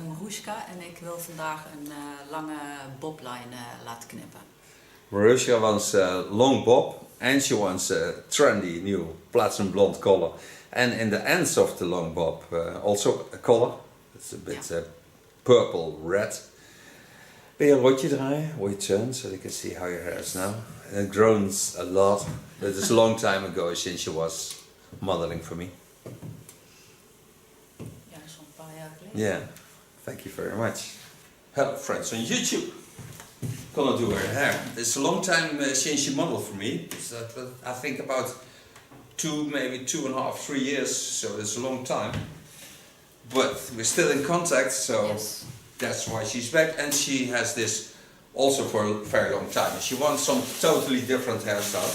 Maroesjka en ik wil vandaag een lange bobline laten knippen. Maroesjka wants a long bob and she wants a trendy new platinum blonde color. And in the ends of the long bob also a color. It's a bit purple red. Wil je een rondje draaien? Will you turn so they can see how your hair is now? And it grows a lot. It is a long time ago since you was modeling for me. Ja, dat is al een paar jaar geleden. Yeah, thank you very much. Hello friends on YouTube. Gonna do her hair. It's a long time since you modeled for me. It's, I think about maybe 2.5, 3 years. So it's a long time. But we're still in contact, so Yes. that's why she's back. And she has this also for a very long time. She wants some totally different hairstyle.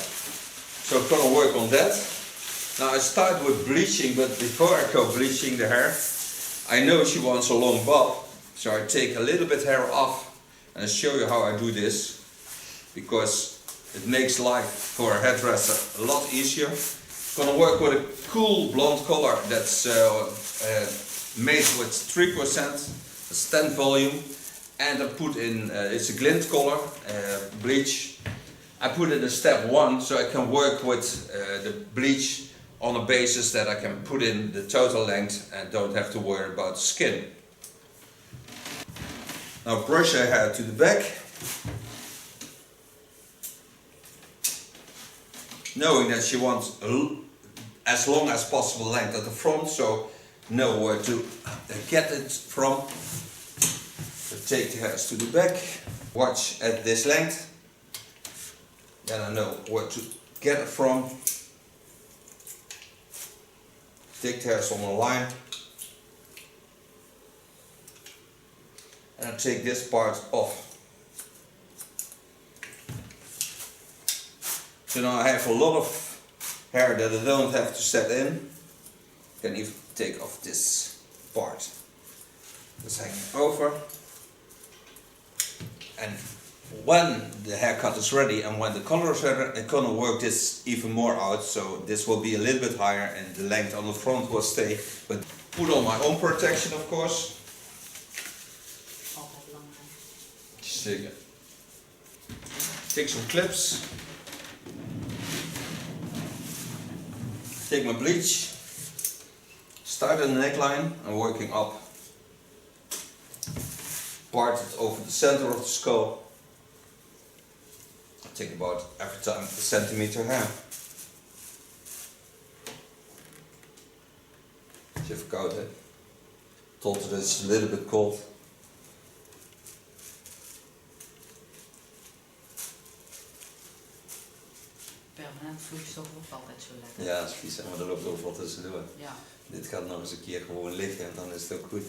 So I'm gonna work on that. Now I start with bleaching, but before I go bleaching the hair, I know she wants a long bob. So I take a little bit hair off and I'll show you how I do this, because it makes life for a hairdresser a lot easier. I'm gonna work with a cool blonde color that's made with 3%, it's 10 volume, and I put in, it's a glint color, bleach. I put it in step 1 so I can work with the bleach on a basis that I can put in the total length and don't have to worry about the skin. Now brush her hair to the back, knowing that she wants as long as possible length at the front, so know where to get it from. So take the hairs to the back, watch at this length, then I know where to get it from. Take the hairs on the line, and I take this part off. So now I have a lot of hair that I don't have to set in. I can even take off this part that's hanging over. And when the haircut is ready and when the color is ready, I'm gonna work this even more out. So this will be a little bit higher and the length on the front will stay. But put on my own protection, of course. Altijd belangrijk. Zeker. Take some clips. Take my bleach. Start in the neckline and working up. Part it over the center of the skull. Take about every time a centimeter hair. Is even koud, hè? Told that it's a little bit cold. Permanent vloeistof ook altijd zo lekker. Ja, dat is vies, maar er loopt overal tussendoor. Ja. Dit gaat nog eens een keer gewoon liggen en dan is het ook goed.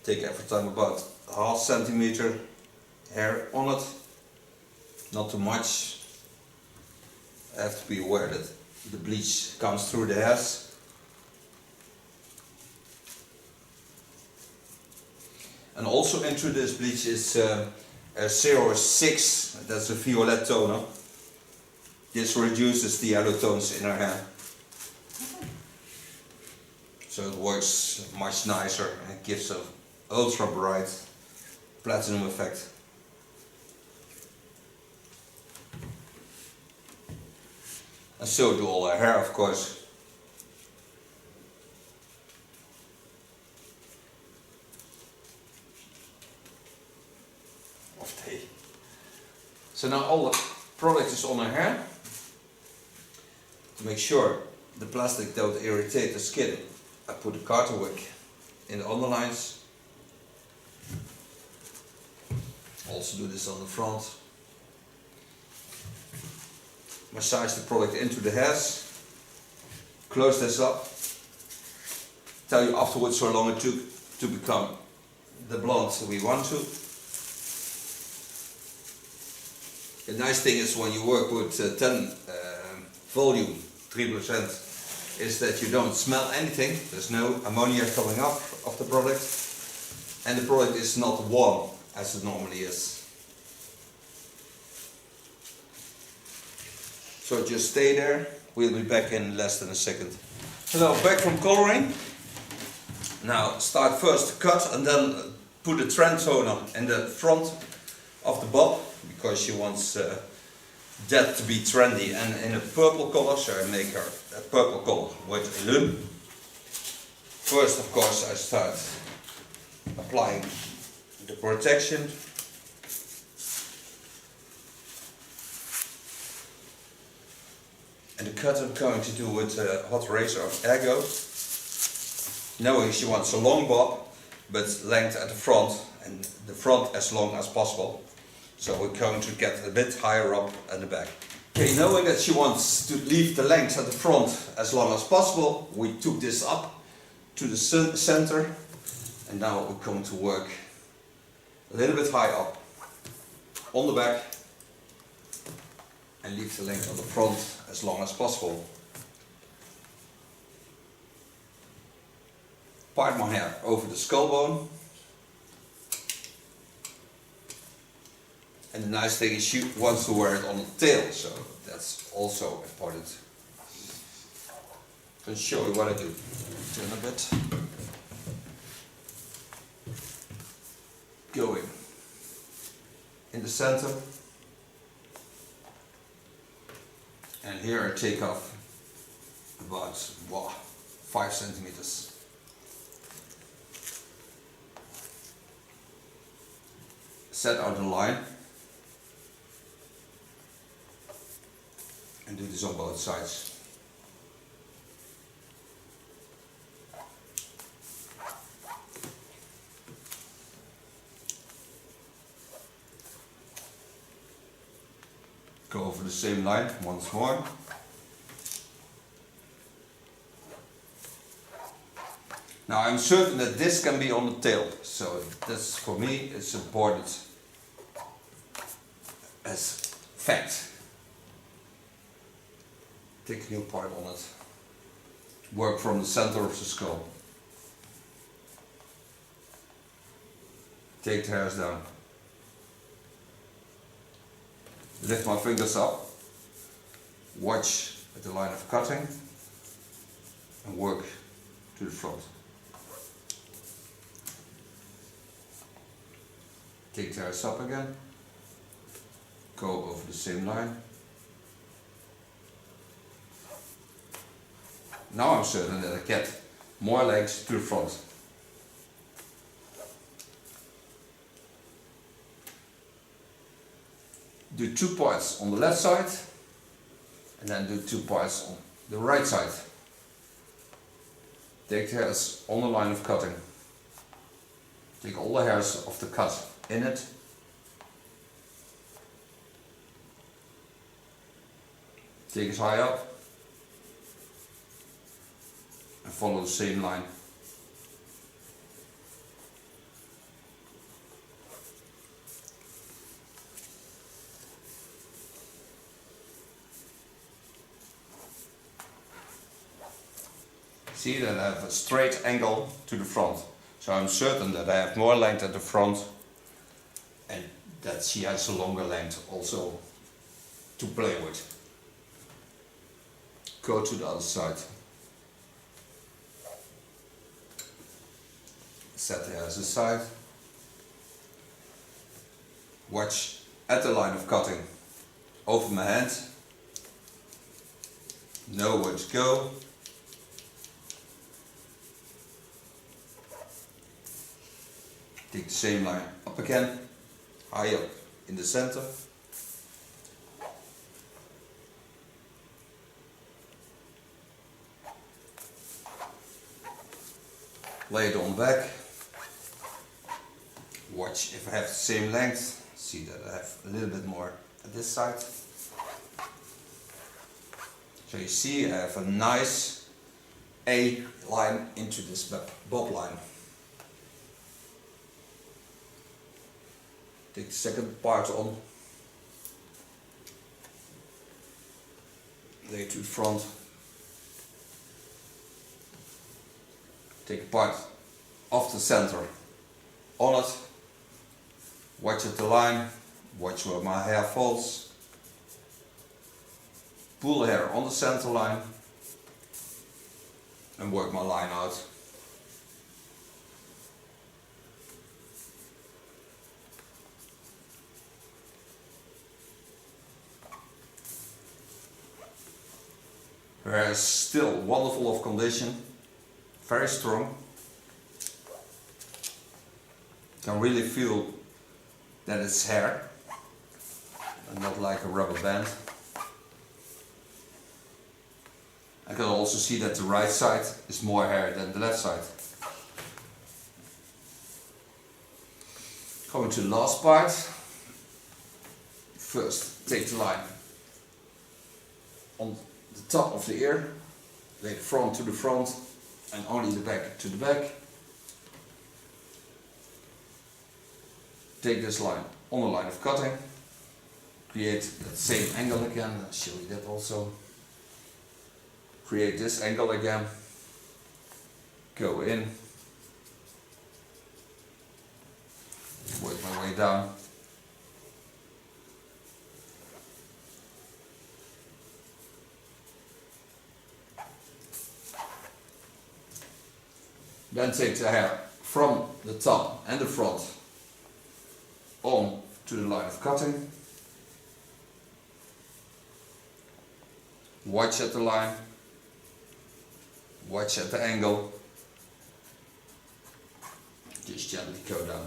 Take every time about half centimeter hair on it, not too much. I have to be aware that the bleach comes through the hairs. And also into this bleach is a 06, that's a violet toner. This reduces the yellow tones in our hair. So it works much nicer and it gives an ultra bright platinum effect. And so do all our hair, of course. So now all the product is on her hair. To make sure the plastic don't irritate the skin, I put a cotton wick in the underlines. Also do this on the front. Massage the product into the hairs. Close this up. Tell you afterwards how long it took to become the blonde we want to. The nice thing is when you work with 10 volume, 3%, is that you don't smell anything. There's no ammonia coming up of the product. And the product is not warm as it normally is. So just stay there We'll be back in less than a second. Hello, back from coloring. Now start first to cut and then put a trend toner in the front of the bob because she wants that to be trendy and in a purple color, so I make her a purple color with a loom. First, of course, I start applying the protection. And the cut I'm going to do with a hot razor of Ergo, knowing she wants a long bob, but length at the front, and the front as long as possible. So we're going to get a bit higher up at the back. Okay, knowing that she wants to leave the length at the front as long as possible, we took this up to the center, and now we're going to work a little bit high up on the back and leave the length on the front as long as possible. Part my hair over the skull bone. And the nice thing is she wants to wear it on the tail, so that's also important. I'll show you what I do. Turn a bit. Going in the center. And here I take off about 5 centimeters. Set out the line. And do this on both sides. Go over the same line once more. Now I'm certain that this can be on the tail, so that's for me it's important as fact. Take a new part on it. Work from the center of the skull. Take the hairs down. Lift my fingers up. Watch at the line of cutting and work to the front. Take the hairs up again. Go over the same line. Now I'm certain that I get more legs to the front. Do 2 parts on the left side and then do 2 parts on the right side. Take the hairs on the line of cutting. Take all the hairs of the cut in it. Take it high up. And follow the same line. See that I have a straight angle to the front, so I'm certain that I have more length at the front and that she has a longer length also to play with. Go to the other side. Set the hairs aside. Watch at the line of cutting over my hand. Know where to go. Take the same line up again, high up in the center. Lay it on back. Watch if I have the same length. See that I have a little bit more at this side. So you see I have a nice A line into this bob line. Take the second part on. Lay it to the front. Take part of the center on it. Watch at the line. Watch where my hair falls. pull the hair on the center line and work my line out. Her hair is still wonderful of condition, very strong. Can really feel that it's hair and not like a rubber band. I can also see that the right side is more hair than the left side. Going to the last part. First, take the line on the top of the ear, lay the front to the front and only the back to the back. Take this line on the line of cutting, create that same angle again, I'll show you that also. Create this angle again, go in, work my way down. Then take the hair from the top and the front on to the line of cutting. Watch at the line, watch at the angle, just gently go down.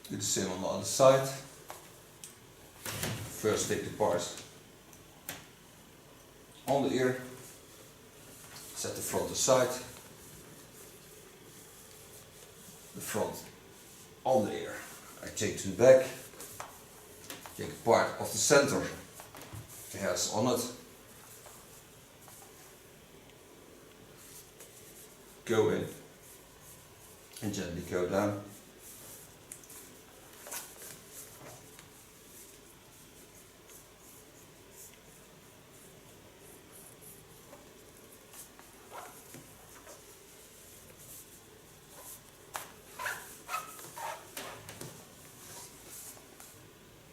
Do the same on the other side. First take the part on the ear, set the front aside, the front on the ear. I take to the back, take a part of the center, the hair's on it, go in and gently go down.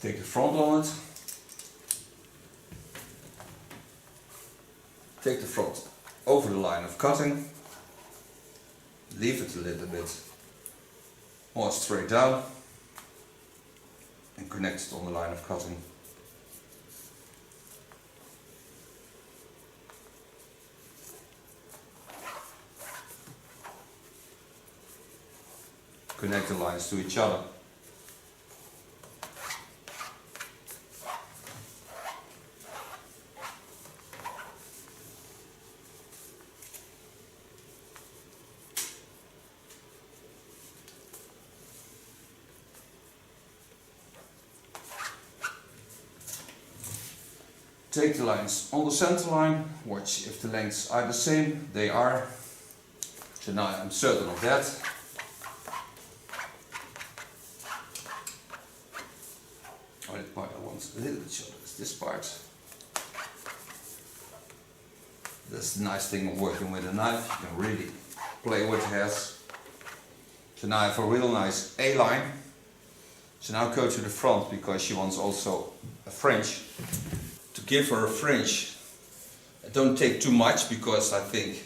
Take the front on it, take the front over the line of cutting, leave it a little bit more straight down and connect it on the line of cutting. Connect the lines to each other. Take the lines on the center line, watch if the lengths are the same, they are. So now I'm certain of that. Only part I want a little bit shorter is this part. That's the nice thing of working with a knife, you can really play with hairs. So now I have a real nice A-line. So now go to the front because she wants also a fringe. To give her a fringe, I don't take too much because I think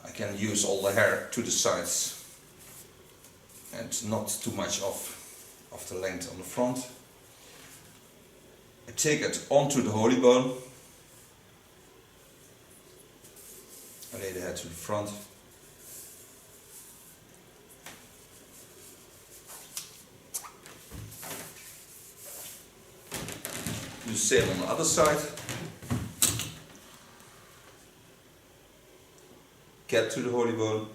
I can use all the hair to the sides and not too much of the length on the front. I take it onto the holy bone. I lay the hair to the front. Do the same on the other side. Get to the holy bone.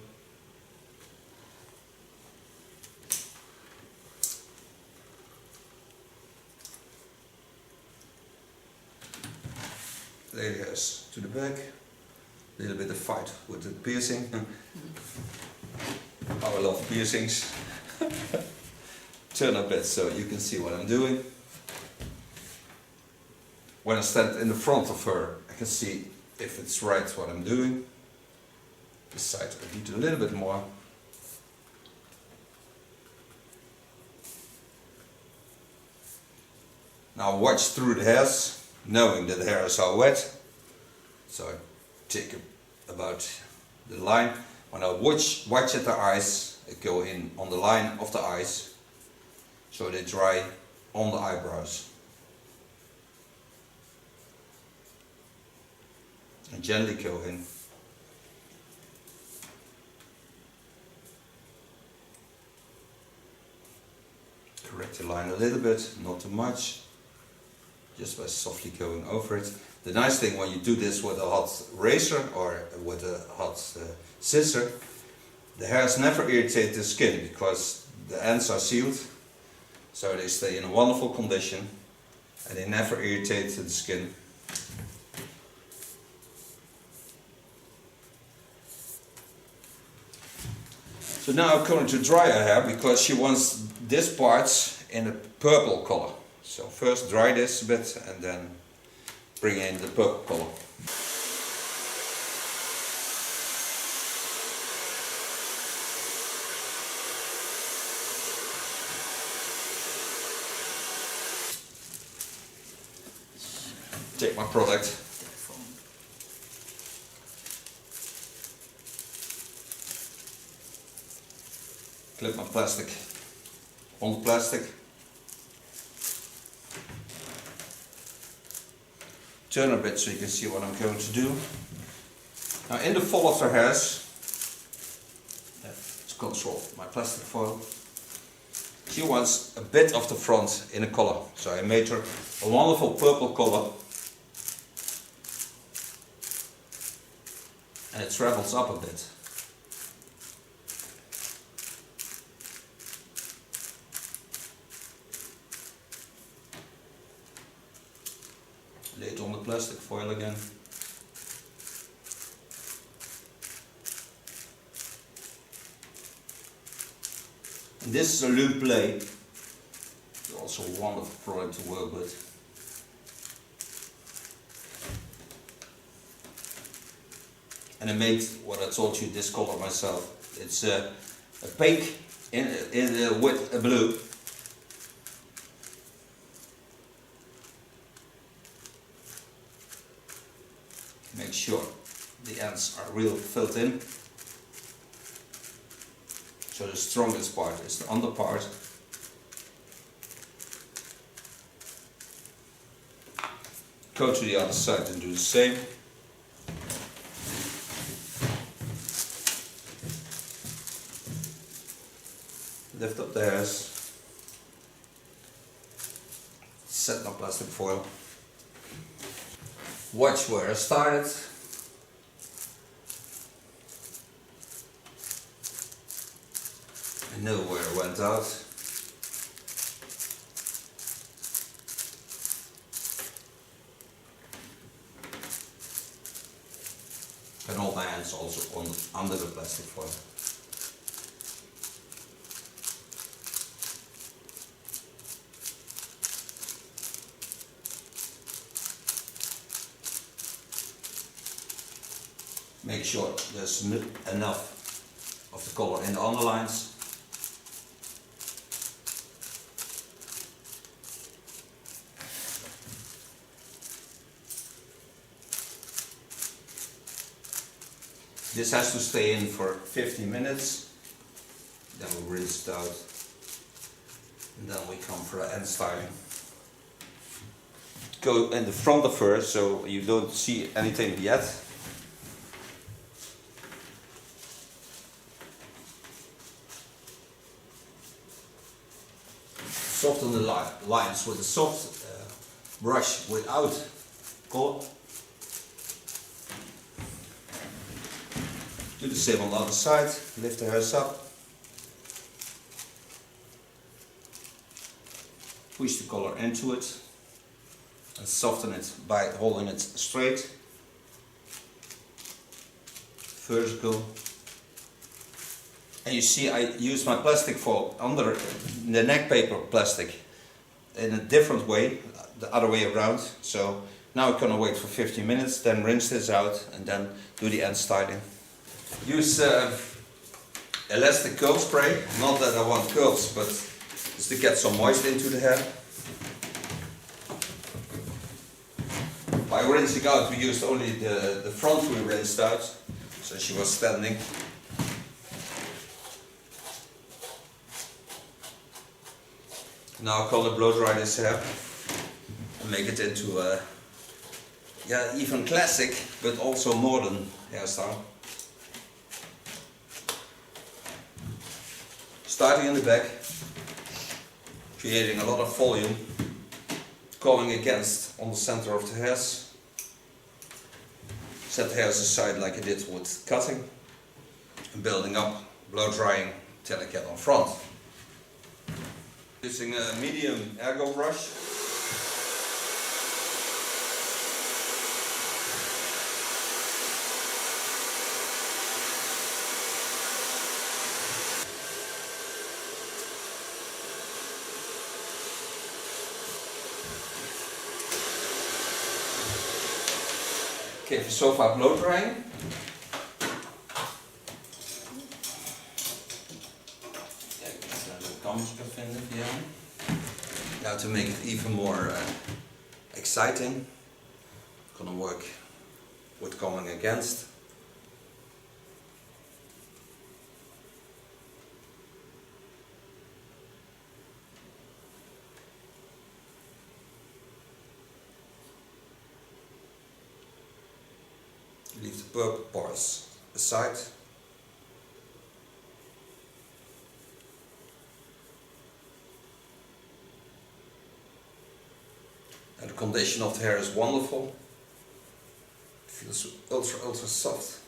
Lay the hairs to the back. A little bit of fight with the piercing. I love piercings. Turn up it so you can see what I'm doing. When I stand in the front of her, I can see if it's right what I'm doing. This side I need a little bit more. Now watch through the hairs, knowing that the hairs are wet. So I take about the line. When I watch at the eyes, I go in on the line of the eyes, so they dry on the eyebrows. And gently go in. Correct the line a little bit, not too much. Just by softly going over it. The nice thing when you do this with a hot razor or with a hot scissor, the hairs never irritate the skin because the ends are sealed, so they stay in a wonderful condition and they never irritate the skin. So now I'm going to dry her hair because she wants this part in a purple color. So first dry this a bit and then bring in the purple color. Take my product. Clip my plastic on the plastic. Turn a bit so you can see what I'm going to do. Now in the fall of her hairs, let's control my plastic foil. She wants a bit of the front in a color, so I made her a wonderful purple color, and it travels up a bit. Lay it on the plastic foil again. And this is a loop blade. It's also a wonderful product to work with. And I made what I told you, this color myself. It's a pink with a blue. Make sure the ends are real filled in. So the strongest part is the under part. Go to the other side and do the same. Lift up the hairs. Set my plastic foil. Watch where I started. I know where I went out. And hold my hands also under the plastic foil. Make sure there's enough of the color in the underlines. This has to stay in for 15 minutes. Then we rinse it out. And then we come for the end styling. Go in the front of her so you don't see anything yet. Soften the lines with a soft brush without color. Do the same on the other side. Lift the hairs up. Push the color into it and soften it by holding it straight, vertical. And you see I use my plastic foil under the neck paper plastic in a different way, the other way around. So Now we're gonna wait for 15 minutes, then rinse this out and then do the end styling. Use elastic curl spray, not that I want curls, but just to get some moisture into the hair. By rinsing out, we used only the front we rinsed out, so she was standing. Now I'm gonna blow dry this hair and make it into a even classic but also modern hairstyle. Starting in the back, creating a lot of volume, going against on the center of the hairs. Set the hairs aside like I did with cutting, and building up, blow drying till I get on front. Using a medium ergo brush. Okay, for so far blow drying. Now to make it even more exciting, I'm gonna work with coming against. Leave the purple parts aside. And the condition of the hair is wonderful. It feels ultra soft.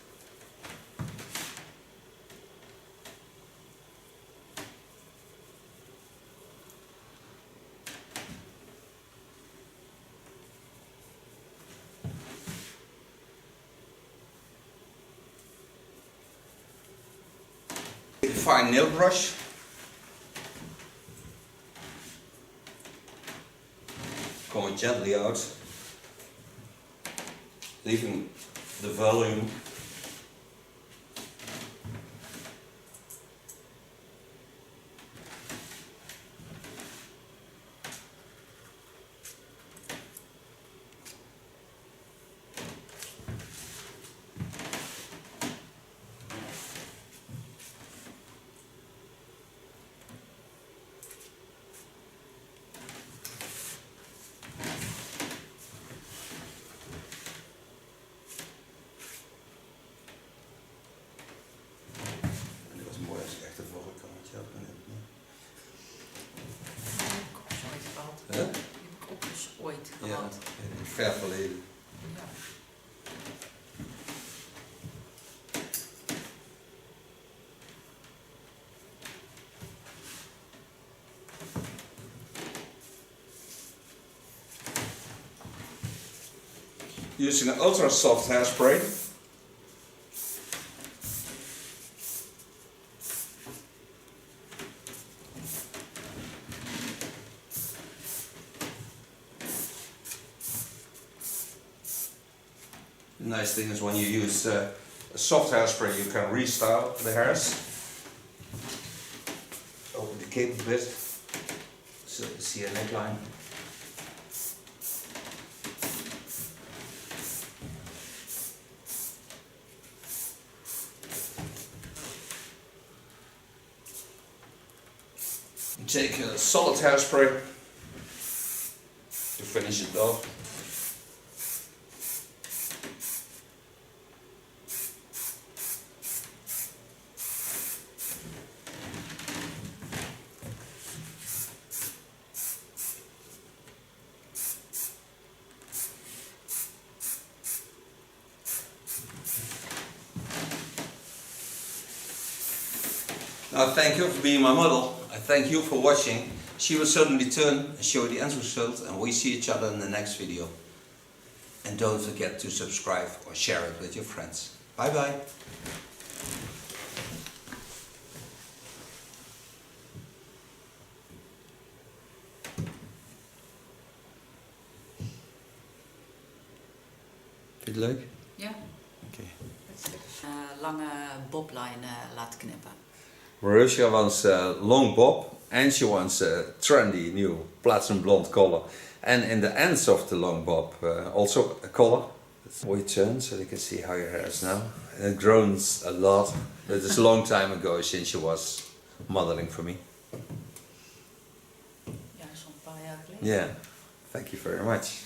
Fine nail brush. Comb it gently out, leaving the volume. Ja, in het ver verleden. Ja. Using an ultra soft hairspray. The nice thing is when you use a soft hairspray, you can restyle the hairs. Open the cape a bit, so you see a neckline. You take a solid hairspray to finish it off. Now thank you for being my model. I thank you for watching. She will certainly turn and show you the end result, and we see each other in the next video. And don't forget to subscribe or share it with your friends. Bye bye. Vind je het leuk? Ja. Oké. Lange boblijn laten knippen. Maroesjka wants a long bob and she wants a trendy new platinum blonde color. And in the ends of the long bob also a color. We turn so you can see how your hair is now. And it grows a lot. It is a long time ago since she was modeling for me. Ja, zo'n paar jaar geleden. Yeah, thank you very much.